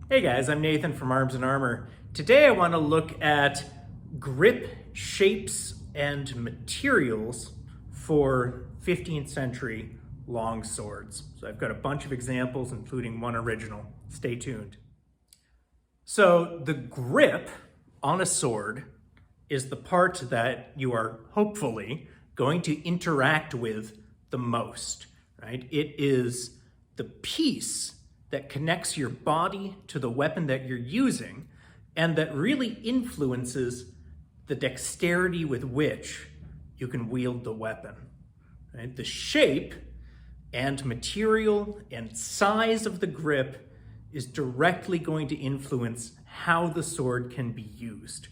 Hey guys, I'm Nathan from Arms and Armor. Today I want to look at grip shapes and materials for 15th century long swords. So I've got a bunch of examples, including one original. Stay tuned. So the grip on a sword is the part that you are hopefully going to interact with the most, right? It is the piece that connects your body to the weapon that you're using and that really influences the dexterity with which you can wield the weapon. Right? The shape and material and size of the grip is directly going to influence how the sword can be used.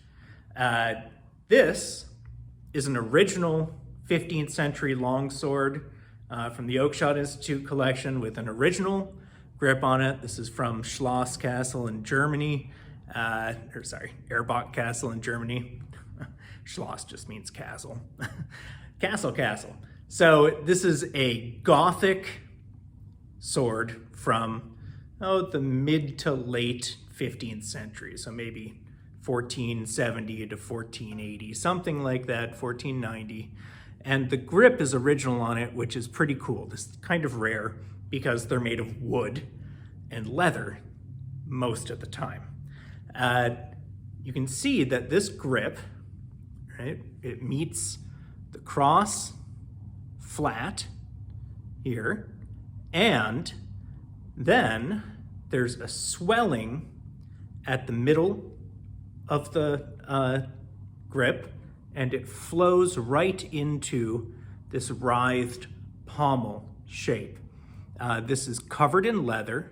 This is an original 15th century longsword from the Oakeshott Institute collection with an original grip on it. This is from Schloss Castle in Germany, Erbach Castle in Germany. Schloss just means castle. Castle. So this is a Gothic sword from the mid to late 15th century. So maybe 1470 to 1480, something like that, 1490. And the grip is original on it, which is pretty cool. This is kind of rare because they're made of wood and leather most of the time. You can see that this grip, right, it meets the cross flat here, and then there's a swelling at the middle of the grip, and it flows right into this writhed pommel shape. This is covered in leather,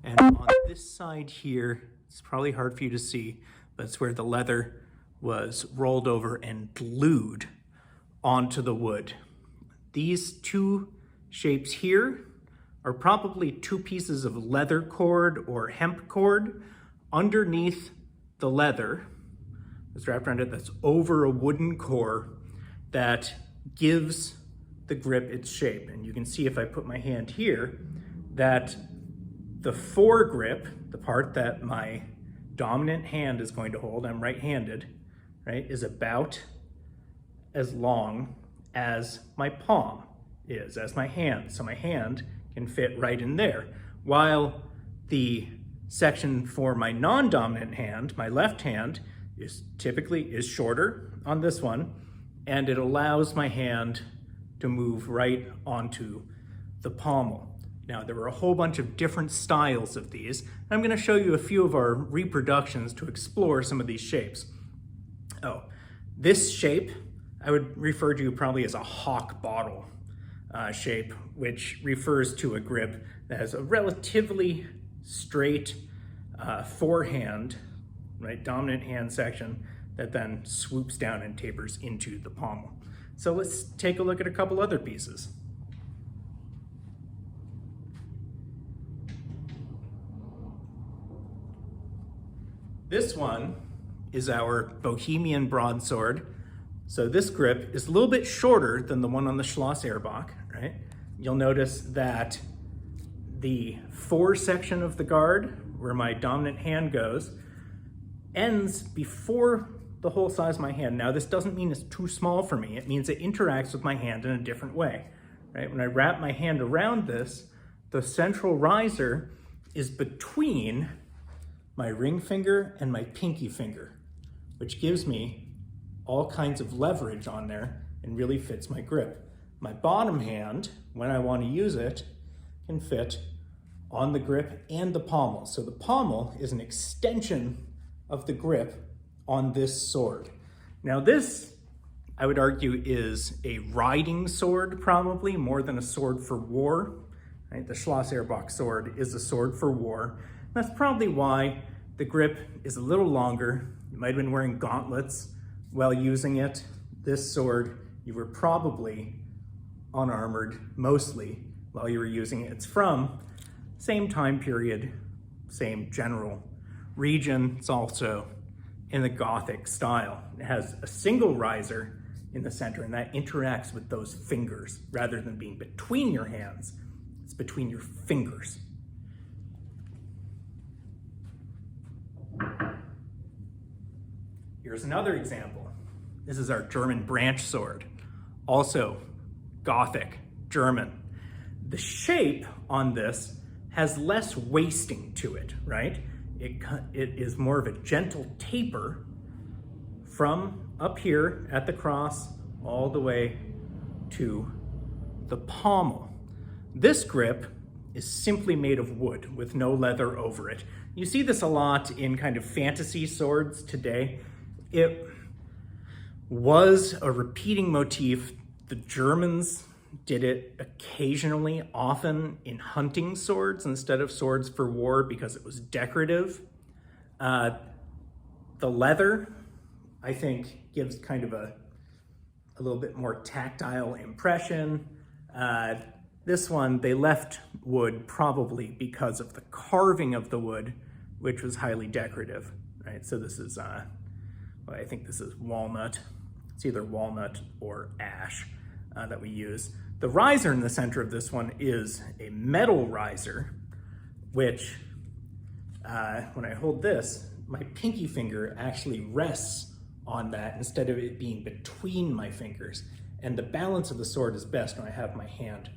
and on this side here, it's probably hard for you to see, but it's where the leather was rolled over and glued onto the wood. These two shapes here are probably two pieces of leather cord or hemp cord underneath the leather that's wrapped around it, that's over a wooden core that gives the grip its shape. And you can see if I put my hand here that the foregrip, the part that my dominant hand is going to hold, I'm right-handed, right, is about as long as my palm is, as my hand. So my hand can fit right in there. While the section for my non-dominant hand, my left hand, is shorter on this one, and it allows my hand to move right onto the pommel. Now, there were a whole bunch of different styles of these. I'm going to show you a few of our reproductions to explore some of these shapes. This shape I would refer to probably as a hawk bottle shape, which refers to a grip that has a relatively straight forehand, right, dominant hand section that then swoops down and tapers into the pommel. So let's take a look at a couple other pieces. This one is our Bohemian broadsword. So this grip is a little bit shorter than the one on the Schloss Erbach, right? You'll notice that the fore section of the guard, where my dominant hand goes, ends before the whole size of my hand. Now, this doesn't mean it's too small for me. It means it interacts with my hand in a different way, right? When I wrap my hand around this, the central riser is between my ring finger and my pinky finger, which gives me all kinds of leverage on there and really fits my grip. My bottom hand, when I want to use it, can fit on the grip and the pommel. So the pommel is an extension of the grip on this sword. Now this, I would argue, is a riding sword probably, more than a sword for war. Right? The Schloss Erbach sword is a sword for war. That's probably why the grip is a little longer. You might have been wearing gauntlets while using it. This sword, you were probably unarmored mostly while you were using it. It's from same time period, same general region. It's also in the Gothic style. It has a single riser in the center, and that interacts with those fingers rather than being between your hands. It's between your fingers. Here's another example. This is our German branch sword, also Gothic, German. The shape on this has less wasting to it, right? It is more of a gentle taper from up here at the cross all the way to the pommel. This grip is simply made of wood with no leather over it. You see this a lot in kind of fantasy swords today. It was a repeating motif. The Germans did it occasionally, often in hunting swords instead of swords for war because it was decorative. The leather, I think, gives kind of a little bit more tactile impression. This one, they left wood probably because of the carving of the wood, which was highly decorative, right? So this is, well, I think this is walnut. It's either walnut or ash that we use. The riser in the center of this one is a metal riser, which when I hold this, my pinky finger actually rests on that instead of it being between my fingers. And the balance of the sword is best when I have my hand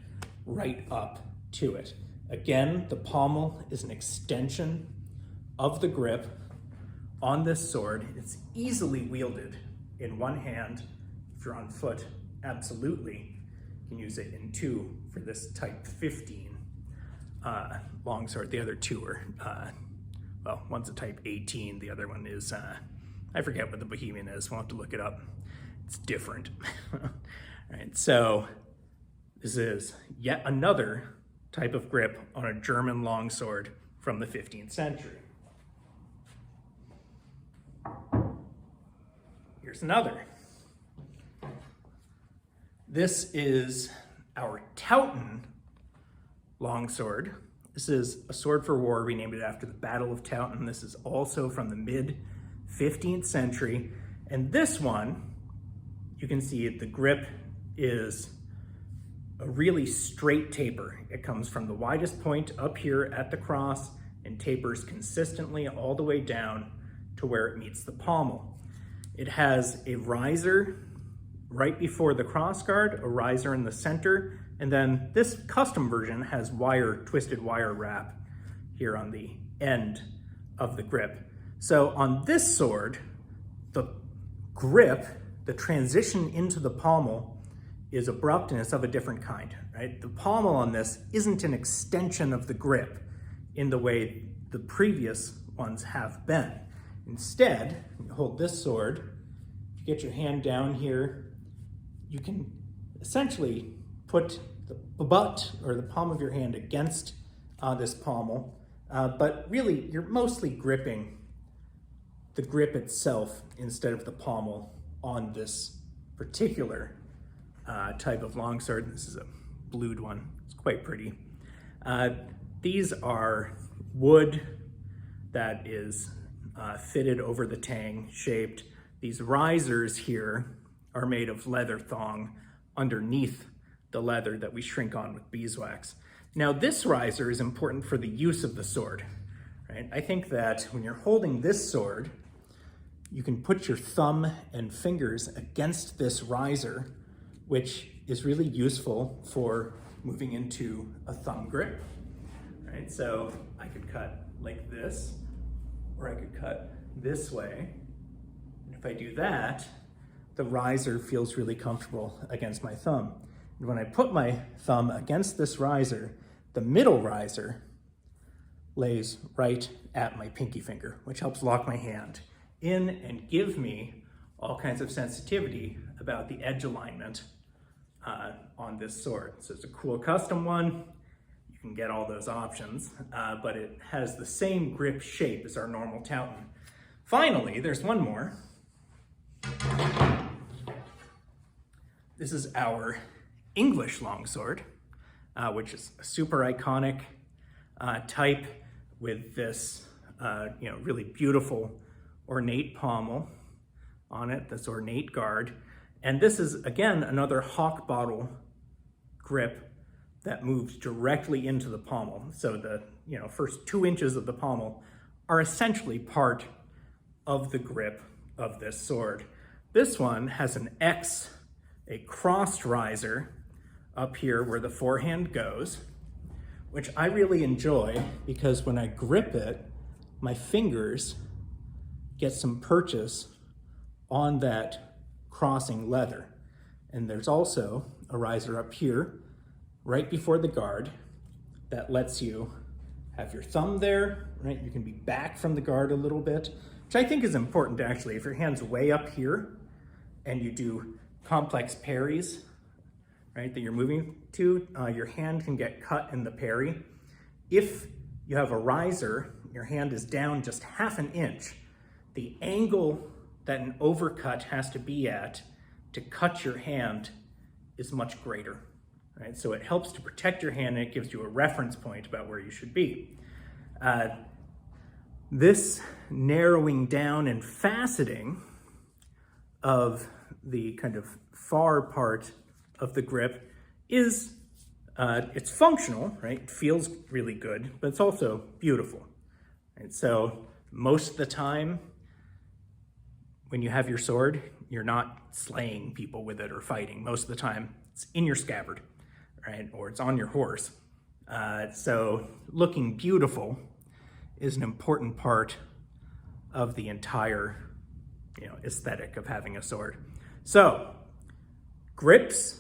right up to it. Again, the pommel is an extension of the grip on this sword. It's easily wielded in one hand. If you're on foot, absolutely. You can use it in two for this type 15 longsword. The other two are, well, one's a type 18, the other one is, I forget what the Bohemian is, we'll have to look it up. It's different. All right, so this is yet another type of grip on a German longsword from the 15th century. Here's another. This is our Towton longsword. This is a sword for war. We named it after the Battle of Towton. This is also from the mid-15th century. And this one, you can see the grip is a really straight taper. It comes from the widest point up here at the cross and tapers consistently all the way down to where it meets the pommel. It has a riser right before the crossguard, a riser in the center, and then this custom version has twisted wire wrap here on the end of the grip. So on this sword, the grip, the transition into the pommel is abrupt and it's of a different kind, right? The pommel on this isn't an extension of the grip in the way the previous ones have been. Instead, you hold this sword, you get your hand down here, you can essentially put the butt or the palm of your hand against this pommel, but really you're mostly gripping the grip itself instead of the pommel on this particular type of longsword. This is a blued one, it's quite pretty. These are wood that is fitted over the tang, shaped. These risers here are made of leather thong underneath the leather that we shrink on with beeswax. Now this riser is important for the use of the sword, right? I think that when you're holding this sword, you can put your thumb and fingers against this riser, which is really useful for moving into a thumb grip, right? So I could cut like this, or I could cut this way. And if I do that, the riser feels really comfortable against my thumb. And when I put my thumb against this riser, the middle riser lays right at my pinky finger, which helps lock my hand in and give me all kinds of sensitivity about the edge alignment on this sword. So it's a cool custom one. You can get all those options, but it has the same grip shape as our normal Towton. Finally, there's one more. This is our English longsword, which is a super iconic type with this really beautiful ornate pommel on it, this ornate guard. And this is, again, another hawk bottle grip that moves directly into the pommel. So the first 2 inches of the pommel are essentially part of the grip of this sword. This one has an X, a crossed riser up here where the forehand goes, which I really enjoy because when I grip it, my fingers get some purchase on that crossing leather. And there's also a riser up here, right before the guard, that lets you have your thumb there, right? You can be back from the guard a little bit, which I think is important actually. If your hand's way up here and you do complex parries, right, that you're moving to, your hand can get cut in the parry. If you have a riser, your hand is down just half an inch, the angle that an overcut has to be at to cut your hand is much greater, right? So it helps to protect your hand and it gives you a reference point about where you should be. This narrowing down and faceting of the kind of far part of the grip is, it's functional, right? It feels really good, but it's also beautiful. Right? So most of the time, when you have your sword, you're not slaying people with it or fighting. Most of the time, it's in your scabbard, right? Or it's on your horse. So looking beautiful is an important part of the entire, aesthetic of having a sword. So grips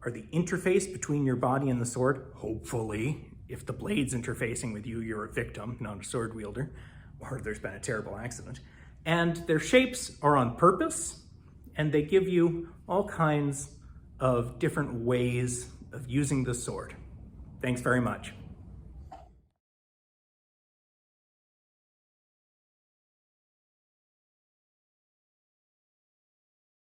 are the interface between your body and the sword. Hopefully, if the blade's interfacing with you, you're a victim, not a sword wielder, or there's been a terrible accident. And their shapes are on purpose, and they give you all kinds of different ways of using the sword. Thanks very much.